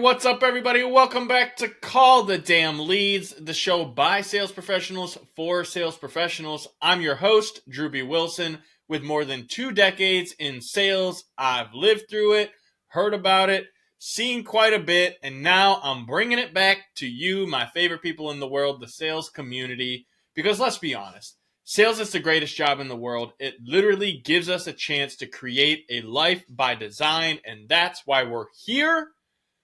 what's up, everybody? Welcome back to Call the Damn Leads, the show by sales professionals for sales professionals. I'm your host, Drewbie Wilson. With more than 2 decades in sales, I've lived through it, heard about it, seen quite a bit, and now I'm bringing it back to you, my favorite people in the world, the sales community. Because let's be honest, sales is the greatest job in the world. It literally gives us a chance to create a life by design, and that's why we're here.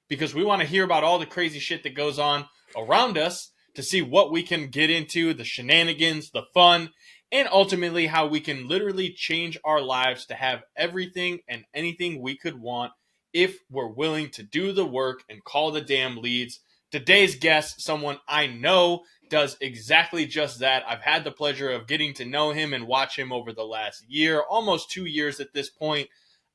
Because we want to hear about all the crazy shit that goes on around us to see what we can get into, the shenanigans, the fun, and ultimately how we can literally change our lives to have everything and anything we could want if we're willing to do the work and call the damn leads. Today's guest, someone I know does exactly just that. I've had the pleasure of getting to know him and watch him over the last year, almost 2 years at this point.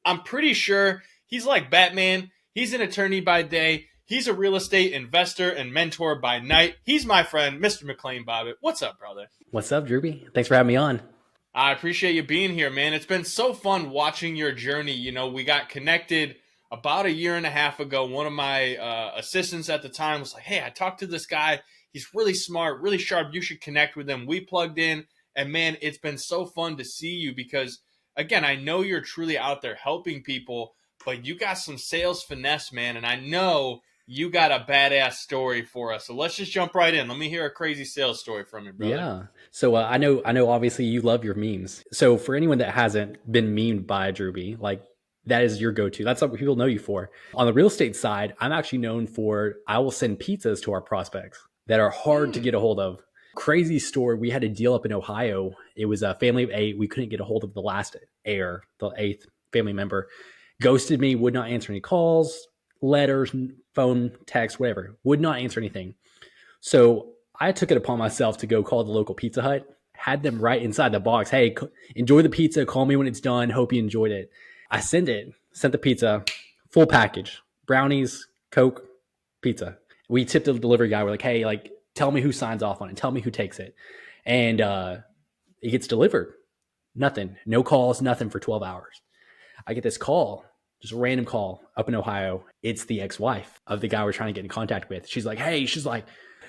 I'm pretty sure he's like Batman. He's an attorney by day. He's a real estate investor and mentor by night. He's my friend, Mr. McKlane Bobbitt. What's up, brother? What's up, Drewbie? Thanks for having me on. I appreciate you being here, man. It's been so fun watching your journey. You know, we got connected about 1.5 years ago. One of my assistants at the time was like, hey, I talked to this guy. He's really smart, really sharp. You should connect with him. We plugged in, and man, it's been so fun to see you because, again, I know you're truly out there helping people, but you got some sales finesse, man, and I know you got a badass story for us. So let's just jump right in. Let me hear a crazy sales story from you, brother. Yeah. So I know. Obviously, you love your memes. So for anyone that hasn't been memed by Drewbie, like that is your go-to. That's what people know you for. On the real estate side, I'm actually known for I will send pizzas to our prospects that are hard to get a hold of. Crazy story. We had a deal up in Ohio. It was a family of 8. We couldn't get a hold of the last heir, the 8th family member. Ghosted me, would not answer any calls, letters, phone, text, whatever. Would not answer anything. So I took it upon myself to go call the local Pizza Hut, had them right inside the box. Hey, enjoy the pizza. Call me when it's done. Hope you enjoyed it. I sent the pizza, full package, brownies, Coke, pizza. We tipped the delivery guy. We're like, hey, like, tell me who signs off on it. Tell me who takes it. And it gets delivered. Nothing, no calls, nothing for 12 hours. I get this call. Just a random call up in Ohio. It's the ex-wife of the guy we're trying to get in contact with. She's like, hey,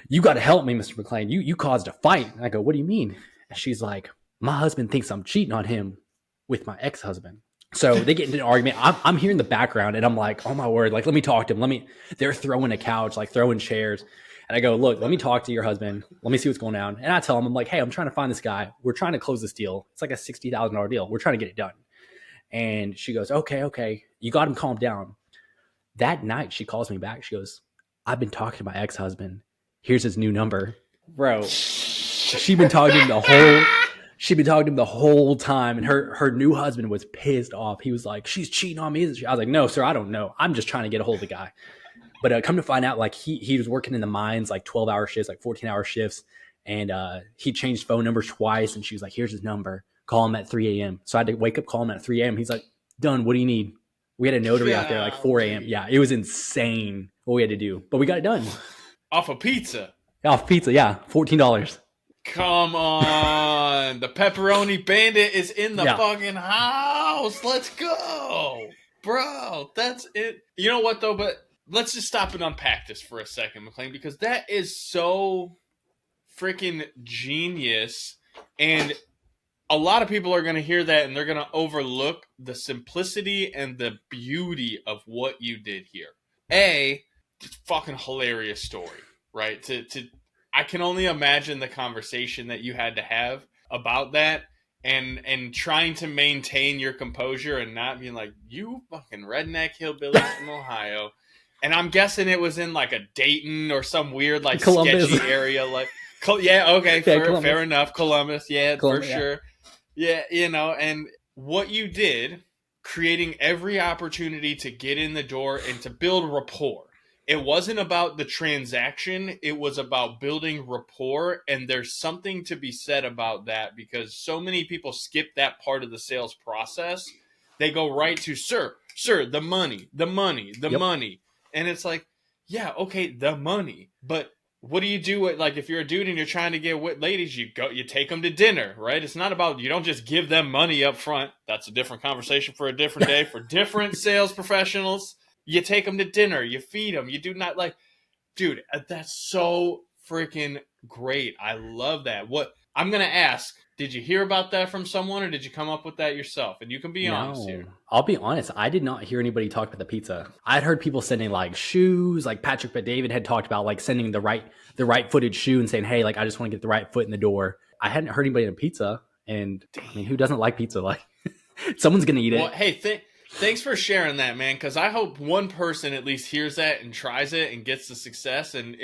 you got to help me, Mr. McKlane. You caused a fight. And I go, what do you mean? And she's like, my husband thinks I'm cheating on him with my ex-husband. So they get into an argument. I'm here in the background and I'm like, oh my word, like, let me talk to him. They're throwing a couch, like throwing chairs. And I go, look, let me talk to your husband. Let me see what's going on. And I tell him, I'm like, hey, I'm trying to find this guy. We're trying to close this deal. It's like a $60,000 deal. We're trying to get it done. And she goes, okay. You got him calmed down. That night, she calls me back. She goes, I've been talking to my ex-husband. Here's his new number. Bro, she'd been talking to him the whole time. And her new husband was pissed off. He was like, she's cheating on me, isn't she? I was like, no, sir, I don't know. I'm just trying to get a hold of the guy. But come to find out, like he was working in the mines, like 12-hour shifts, like 14-hour shifts. And he changed phone numbers twice. And she was like, here's his number. Call him at 3 a.m. So I had to wake up, call him at 3 a.m. He's like, done. What do you need? We had a notary out there like 4 a.m. Yeah, it was insane what we had to do. But we got it done. Off a pizza? Off pizza, yeah. $14. Come on. The pepperoni bandit is in the fucking house. Let's go. Bro, that's it. You know what, though? But let's just stop and unpack this for a second, McKlane, because that is so freaking genius. And a lot of people are going to hear that and they're going to overlook the simplicity and the beauty of what you did here. It's fucking hilarious story, right? I can only imagine the conversation that you had to have about that and trying to maintain your composure and not being like, you fucking redneck hillbillies from Ohio. And I'm guessing it was in like a Dayton or some weird like Columbus. Sketchy area. Like, yeah, okay, fair enough. Columbus, for sure. Yeah, you know, and what you did, creating every opportunity to get in the door and to build rapport. It wasn't about the transaction. It was about building rapport. And there's something to be said about that because so many people skip that part of the sales process. They go right to, sir, the money. And it's like, yeah, okay, the money. But what do you do like if you're a dude and you're trying to get with ladies, you take them to dinner, right? It's not about, you don't just give them money up front. That's a different conversation for a different day for different sales professionals. You take them to dinner, you feed them, you do not like, dude, that's so freaking great. I love that. What I'm going to ask, did you hear about that from someone or did you come up with that yourself? And you can be honest No, here. I'll be honest. I did not hear anybody talk about the pizza. I'd heard people sending like shoes, like Patrick but David had talked about like sending the right footed shoe and saying, hey, like I just want to get the right foot in the door. I hadn't heard anybody in pizza. And I mean, who doesn't like pizza? Like someone's going to eat it. Well, hey, thanks for sharing that, man, because I hope one person at least hears that and tries it and gets the success. And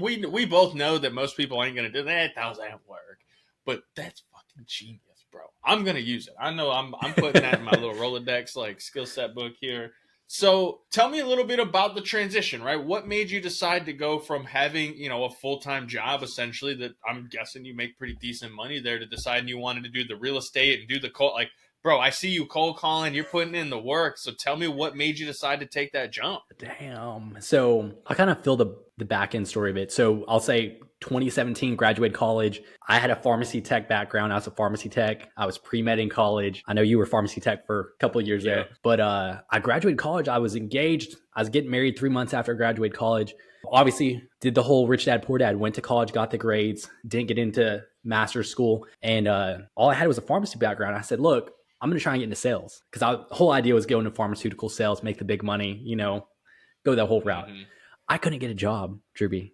we both know that most people ain't going to do that. It doesn't work. But that's fucking genius, bro. I'm going to use it. I know I'm putting that in my little Rolodex, like skill set book here. So tell me a little bit about the transition, right? What made you decide to go from having, a full-time job, essentially, that I'm guessing you make pretty decent money there, to deciding you wanted to do the real estate and do the cold, like, bro, I see you cold calling, you're putting in the work. So tell me what made you decide to take that jump. Damn. So I kind of feel the back end story of it. So I'll say 2017, graduated college. I had a pharmacy tech background. I was a pharmacy tech. I was pre-med in college. I know you were pharmacy tech for a couple of years there, but I graduated college. I was engaged. I was getting married 3 months after I graduated college. Obviously did the whole rich dad, poor dad, went to college, got the grades, didn't get into master's school. And all I had was a pharmacy background. I said, look, I'm going to try and get into sales, because the whole idea was go into pharmaceutical sales, make the big money, go that whole route. Mm-hmm. I couldn't get a job, Drewbie.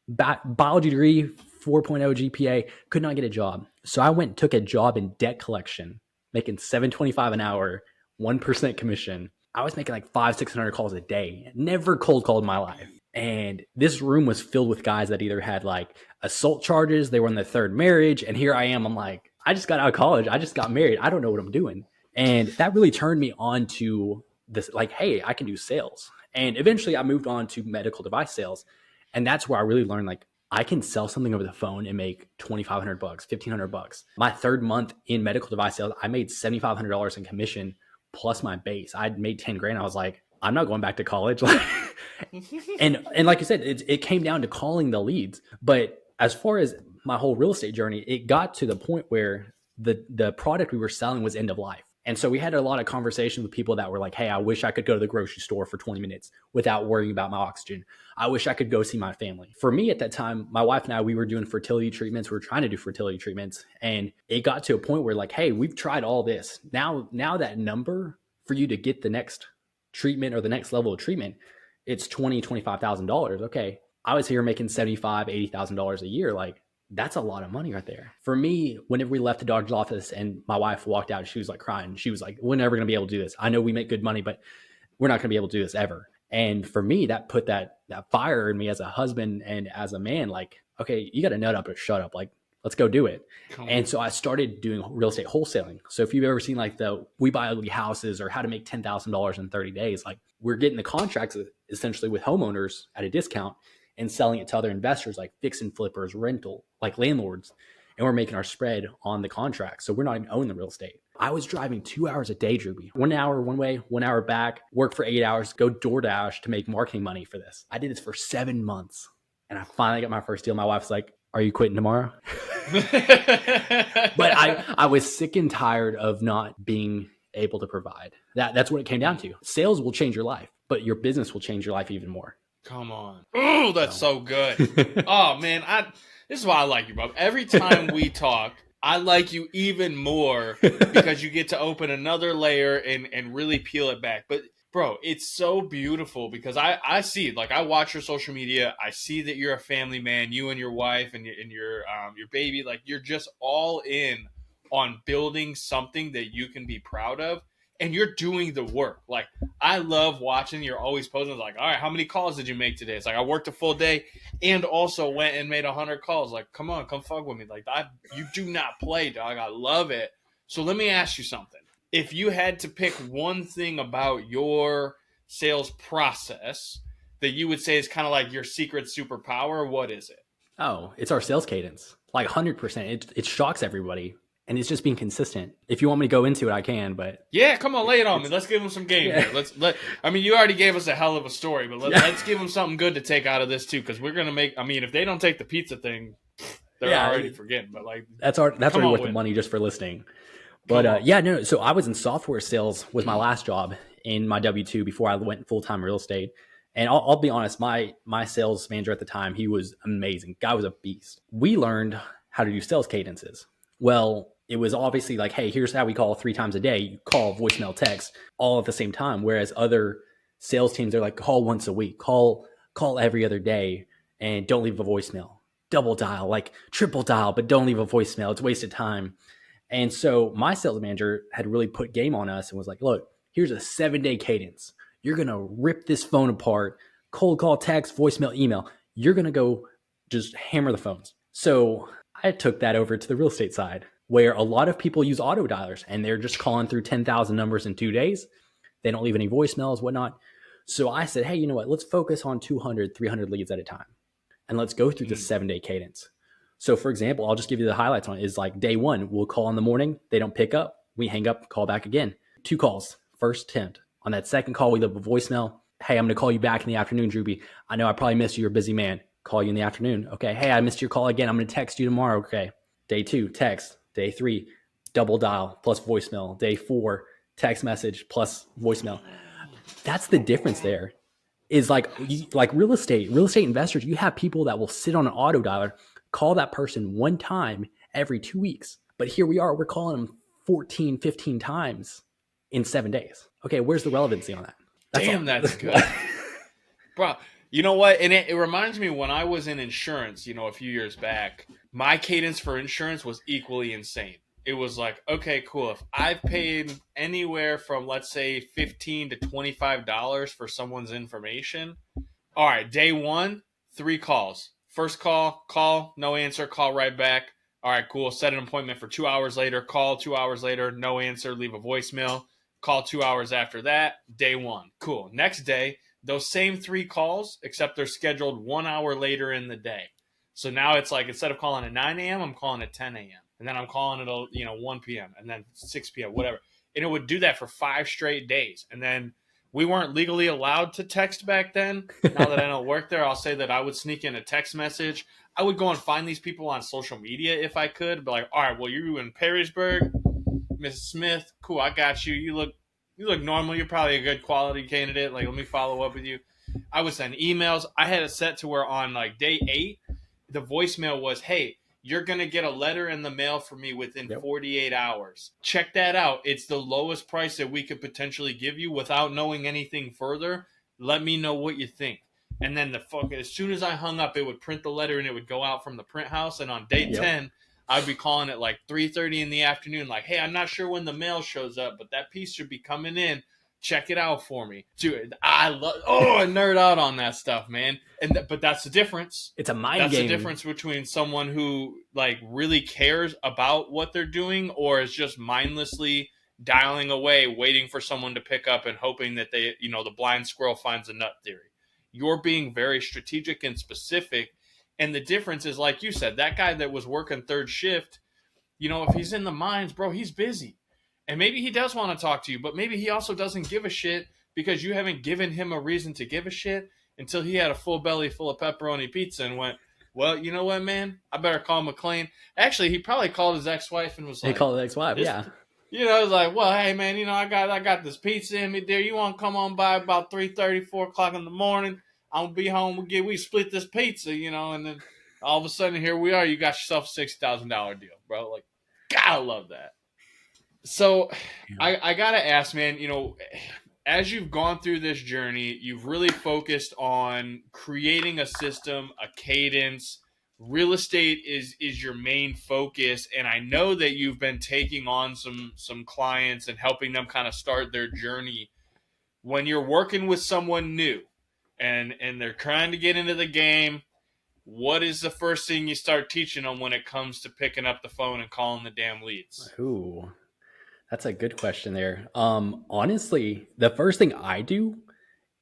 Biology degree, 4.0 GPA, could not get a job. So I went and took a job in debt collection, making $7.25 an hour, 1% commission. I was making like 500-600 calls a day. Never cold called in my life. And this room was filled with guys that either had like assault charges, they were in their third marriage, and here I am. I'm like, I just got out of college. I just got married. I don't know what I'm doing. And that really turned me on to this, like, hey, I can do sales. And eventually I moved on to medical device sales. And that's where I really learned, like, I can sell something over the phone and make $2,500, $1,500. My third month in medical device sales, I made $7,500 in commission plus my base. I'd made 10 grand. I was like, I'm not going back to college. and like you said, it came down to calling the leads. But as far as my whole real estate journey, it got to the point where the product we were selling was end of life. And so we had a lot of conversations with people that were like, hey, I wish I could go to the grocery store for 20 minutes without worrying about my oxygen. I wish I could go see my family. For me at that time, my wife and I, we were doing fertility treatments. We were trying to do fertility treatments. And it got to a point where like, hey, we've tried all this. Now that number for you to get the next treatment or the next level of treatment, it's $20,000, $25,000. Okay. I was here making $75,000, $80,000 a year. Like, that's a lot of money right there. For me, whenever we left the doctor's office and my wife walked out, she was like crying. She was like, we're never going to be able to do this. I know we make good money, but we're not going to be able to do this ever. And for me, that put that fire in me as a husband and as a man, like, okay, you got to nut up or shut up. Like, let's go do it. And so I started doing real estate wholesaling. So if you've ever seen like the We Buy Ugly Houses or how to make $10,000 in 30 days, like we're getting the contracts essentially with homeowners at a discount and selling it to other investors like fix and flippers, rental, like landlords. And we're making our spread on the contract. So we're not even owning the real estate. I was driving 2 hours a day, Drewbie. 1 hour one way, 1 hour back, work for 8 hours, go DoorDash to make marketing money for this. I did this for 7 months. And I finally got my first deal. My wife's like, are you quitting tomorrow? But I was sick and tired of not being able to provide. That's what it came down to. Sales will change your life, but your business will change your life even more. Come on. Oh, that's so good. Oh, man. This is why I like you, bro. Every time we talk, I like you even more because you get to open another layer and really peel it back. But, bro, it's so beautiful because I see it. Like, I watch your social media. I see that you're a family man, you and your wife and your baby. Like, you're just all in on building something that you can be proud of. And you're doing the work. Like, I love watching. You're always posting like, all right, how many calls did you make today? It's like, I worked a full day and also went and made 100 calls. Like, come on, come fuck with me. Like, you do not play, dog. I love it. So let me ask you something. If you had to pick one thing about your sales process that you would say is kind of like your secret superpower, what is it? Oh, it's our sales cadence. Like 100%. It shocks everybody. And it's just being consistent. If you want me to go into it, I can, but... Yeah, come on, lay it on me. Let's give them some game here. You already gave us a hell of a story, but let's give them something good to take out of this, too, because we're going to make... if they don't take the pizza thing, they're already forgetting, but like... That's already worth the money just for listening. But, so I was in software sales was my last job. in my W-2 before I went full-time real estate. And I'll be honest, my sales manager at the time, he was amazing. Guy was a beast. We learned how to do sales cadences. Well, it was obviously like, hey, here's how we call 3 times a day. You call, voicemail, text, all at the same time. Whereas other sales teams are like, call once a week, call every other day, and don't leave a voicemail. Double dial, like triple dial, but don't leave a voicemail. It's wasted time. And so my sales manager had really put game on us and was like, look, here's a 7-day cadence. You're going to rip this phone apart, cold call, text, voicemail, email. You're going to go just hammer the phones. So I took that over to the real estate side, where a lot of people use auto dialers and they're just calling through 10,000 numbers in 2 days. They don't leave any voicemails, whatnot. So I said, hey, you know what? Let's focus on 200, 300 leads at a time. And let's go through the 7-day cadence. So for example, I'll just give you the highlights on it. Is like day 1, we'll call in the morning. They don't pick up. We hang up, call back again. 2 calls, first attempt. On that second call, we leave a voicemail. Hey, I'm going to call you back in the afternoon, Drewbie. I know I probably missed you. You're a busy man. Call you in the afternoon. Okay. Hey, I missed your call again. I'm going to text you tomorrow. Okay. Day 2, text. Day 3, double dial plus voicemail. Day 4, text message plus voicemail. That's the difference there. Is like real estate investors, you have people that will sit on an auto dialer, call that person 1 time every 2 weeks. But here we are, we're calling them 14, 15 times in 7 days. Okay, where's the relevancy on that? That's good. Bro, you know what? And it reminds me when I was in insurance, a few years back, my cadence for insurance was equally insane. It was like, okay, cool. If I've paid anywhere from, let's say, $15 to $25 for someone's information, all right, day 1, 3 calls. First call, no answer, call right back. All right, cool. Set an appointment for 2 hours later, call 2 hours later, no answer, leave a voicemail. Call 2 hours after that, day 1. Cool. Next day, those same 3 calls, except they're scheduled 1 hour later in the day. So now it's like, instead of calling at 9 a.m., I'm calling at 10 a.m. And then I'm calling it, 1 p.m. and then 6 p.m., whatever. And it would do that for 5 straight days. And then we weren't legally allowed to text back then. Now that I don't work there, I'll say that I would sneak in a text message. I would go and find these people on social media if I could. But like, all right, well, you're in Perrysburg, Mrs. Smith. Cool, I got you. You look normal. You're probably a good quality candidate. Like, let me follow up with you. I would send emails. I had it set to where on like day 8, the voicemail was, hey, you're going to get a letter in the mail from me within 48 hours. Check that out. It's the lowest price that we could potentially give you without knowing anything further. Let me know what you think. And then as soon as I hung up, it would print the letter and it would go out from the print house. And on day 10, I'd be calling at like 3:30 in the afternoon. Like, hey, I'm not sure when the mail shows up, but that piece should be coming in. Check it out for me. Dude, I nerd out on that stuff, man. But that's the difference. It's a mind game. That's the difference between someone who like really cares about what they're doing or is just mindlessly dialing away, waiting for someone to pick up and hoping that they, the blind squirrel finds a nut theory. You're being very strategic and specific. And the difference is, like you said, that guy that was working 3rd shift, if he's in the mines, bro, he's busy. And maybe he does want to talk to you, but maybe he also doesn't give a shit because you haven't given him a reason to give a shit until he had a full belly full of pepperoni pizza and went, well, you know what, man? I better call McKlane. Actually, he probably called his ex-wife and was like... He called his ex-wife, yeah. It's like, well, hey, man, I got this pizza in me, dear. You want to come on by about 3:30, 4 o'clock in the morning? I'm going to be home. We split this pizza, and then all of a sudden, here we are. You got yourself a $60,000 deal, bro. Like, gotta love that. So I got to ask, man, as you've gone through this journey, you've really focused on creating a system, a cadence. Real estate is your main focus. And I know that you've been taking on some clients and helping them kind of start their journey. When you're working with someone new and they're trying to get into the game, what is the first thing you start teaching them when it comes to picking up the phone and calling the damn leads? Ooh. That's a good question there. Honestly, the first thing I do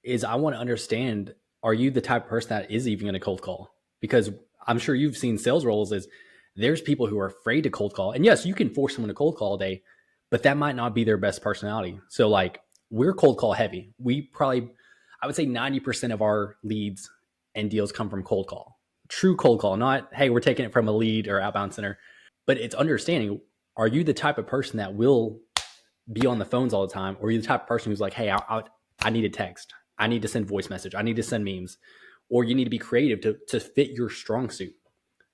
is I want to understand, are you the type of person that is even going to cold call? Because I'm sure you've seen sales roles is there's people who are afraid to cold call. And yes, you can force someone to cold call all day, but that might not be their best personality. So like we're cold call heavy. I would say 90% of our leads and deals come from cold call. True cold call, not, hey, we're taking it from a lead or outbound center, but it's understanding, are you the type of person that will be on the phones all the time, or you're the type of person who's like, hey, I need a text, I need to send voice message, I need to send memes, or you need to be creative to fit your strong suit,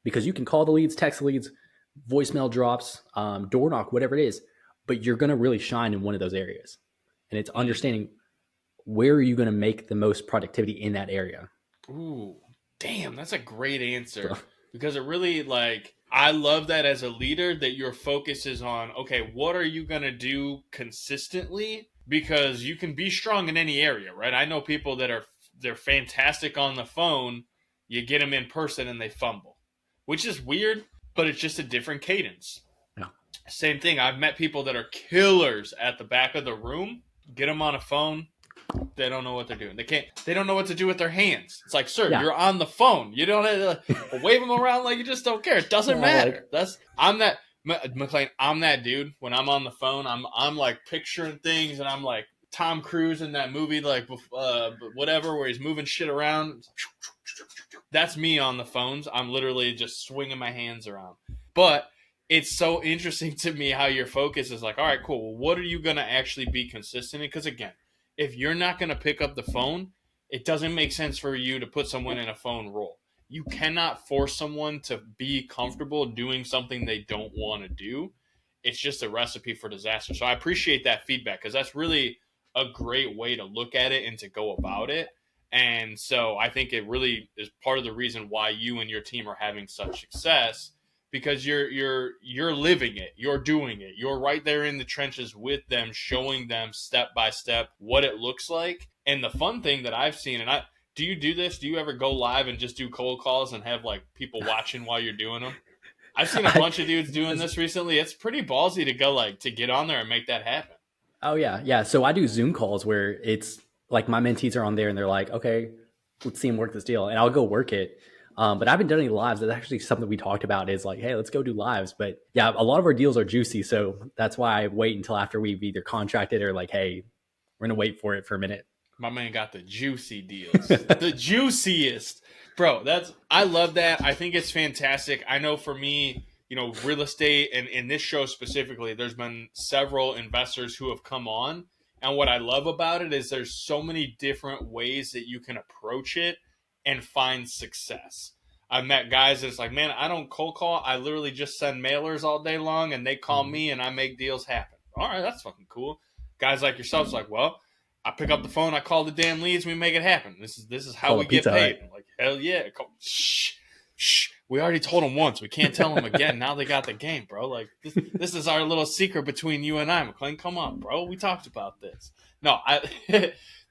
because you can call the leads, text the leads, voicemail drops, door knock, whatever it is, but you're going to really shine in one of those areas. And it's understanding where are you going to make the most productivity in that area. Ooh, damn, that's a great answer. Because it really, like, I love that as a leader that your focus is on, okay, what are you going to do consistently? Because you can be strong in any area, right? I know people that they're fantastic on the phone. You get them in person and they fumble, which is weird, but it's just a different cadence. Yeah. Same thing. I've met people that are killers at the back of the room. Get them on a phone. They don't know what they're doing. They don't know what to do with their hands. It's like, sir, you're on the phone. You don't have to wave them around like you just don't care. It doesn't matter. I'm that McKlane. I'm that dude. When I'm on the phone, I'm like picturing things, and I'm like Tom Cruise in that movie, like whatever, where he's moving shit around. That's me on the phones. I'm literally just swinging my hands around. But it's so interesting to me how your focus is like, all right, cool. Well, what are you going to actually be consistent in? Because again, if you're not going to pick up the phone, it doesn't make sense for you to put someone in a phone role. You cannot force someone to be comfortable doing something they don't want to do. It's just a recipe for disaster. So I appreciate that feedback, because that's really a great way to look at it and to go about it. And so I think it really is part of the reason why you and your team are having such success, because you're living it, you're doing it, you're right there in the trenches with them, showing them step by step what it looks like. And the fun thing that I've seen, and do you do this? Do you ever go live and just do cold calls and have like people watching while you're doing them? I've seen a bunch of dudes doing this recently. It's pretty ballsy to go to get on there and make that happen. Oh yeah. So I do Zoom calls where it's like my mentees are on there and they're like, okay, let's see them work this deal, and I'll go work it. But I haven't done any lives. That's actually something we talked about, is like, hey, let's go do lives. But yeah, a lot of our deals are juicy. So that's why I wait until after we've either contracted or like, hey, we're going to wait for it for a minute. My man got the juicy deals. The juiciest. Bro, I love that. I think it's fantastic. I know for me, real estate, and in this show specifically, there's been several investors who have come on. And what I love about it is there's so many different ways that you can approach it and find success. I've met guys that's like, man, I don't cold call. I literally just send mailers all day long, and they call me and I make deals happen. All right, that's fucking cool. Guys like yourself's like, well, I pick up the phone, I call the damn leads, we make it happen. This is how we get paid. I'm like, hell yeah. Shh. We already told them once. We can't tell them again. Now they got the game, bro. Like, this is our little secret between you and I, McKlane. Come on, bro. We talked about this. No,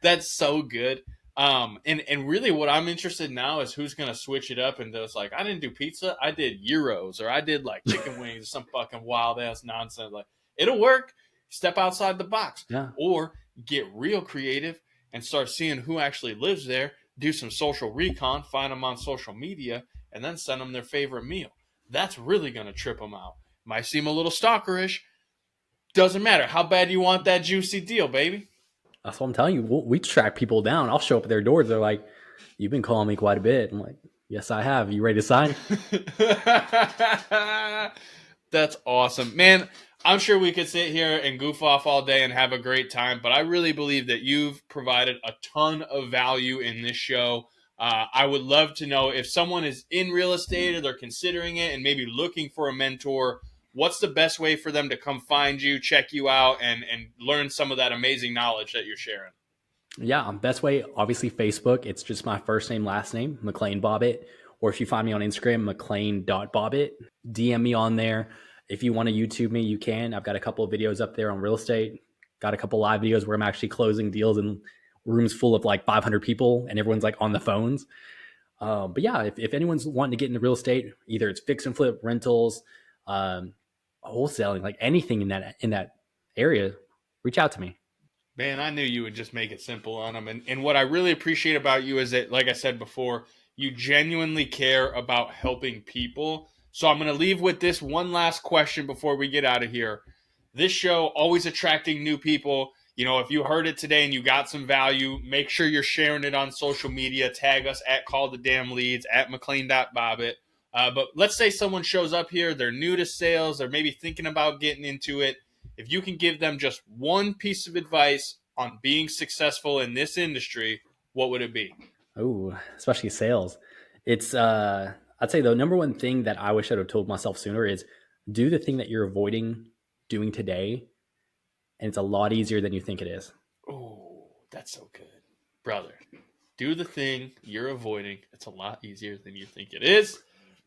that's so good. And really what I'm interested in now is who's going to switch it up and it's like, I didn't do pizza. I did gyros, or I did like chicken wings or some fucking wild ass nonsense. Like, it'll work. Step outside the box. Yeah. Or get real creative and start seeing who actually lives there, do some social recon, find them on social media, and then send them their favorite meal. That's really going to trip them out. Might seem a little stalkerish. Doesn't matter. How bad you want that juicy deal, baby? That's what I'm telling you. We track people down. I'll show up at their doors. They're like, you've been calling me quite a bit. I'm like, yes, I have. You ready to sign? That's awesome. Man, I'm sure we could sit here and goof off all day and have a great time, but I really believe that you've provided a ton of value in this show. I would love to know if someone is in real estate or they're considering it and maybe looking for a mentor, what's the best way for them to come find you, check you out, and learn some of that amazing knowledge that you're sharing? Yeah, best way, obviously Facebook. It's just my first name, last name, McKlane Bobbitt. Or if you find me on Instagram, McKlane.Bobbitt, DM me on there. If you want to YouTube me, you can. I've got a couple of videos up there on real estate. Got a couple live videos where I'm actually closing deals in rooms full of like 500 people and everyone's like on the phones. But yeah, if anyone's wanting to get into real estate, either it's fix and flip, rentals, wholesaling, like anything in that area, reach out to me. Man, I knew you would just make it simple on them. And what I really appreciate about you is that, like I said before, you genuinely care about helping people. So I'm going to leave with this one last question before we get out of here. This show, always attracting new people. If you heard it today and you got some value, make sure you're sharing it on social media. Tag us at Call the Damn Leads, at McKlane.Bobbitt. But let's say someone shows up here, they're new to sales, they're maybe thinking about getting into it. if you can give them just one piece of advice on being successful in this industry, what would it be? Oh, especially sales. It's I'd say the number one thing that I wish I'd have told myself sooner is do the thing that you're avoiding doing today, and it's a lot easier than you think it is. Oh, that's so good. Brother, do the thing you're avoiding. It's a lot easier than you think it is.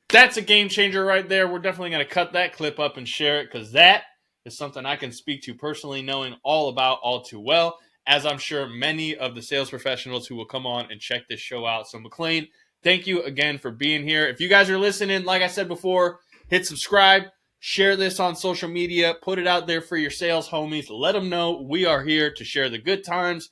That's a game changer right there. We're definitely going to cut that clip up and share it because that is something I can speak to personally, knowing all about all too well, as I'm sure many of the sales professionals who will come on and check this show out. So, McKlane, thank you again for being here. If you guys are listening, like I said before, hit subscribe, share this on social media, put it out there for your sales homies. Let them know we are here to share the good times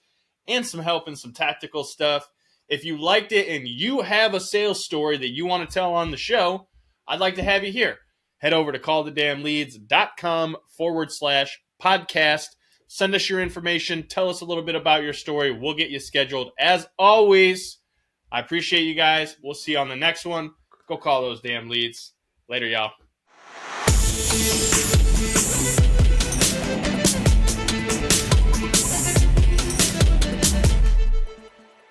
and some help and some tactical stuff. If you liked it and you have a sales story that you want to tell on the show, I'd like to have you here. Head over to callthedamnleads.com/podcast. Send us your information. Tell us a little bit about your story. We'll get you scheduled. As always, I appreciate you guys. We'll see you on the next one. Go call those damn leads. Later, y'all.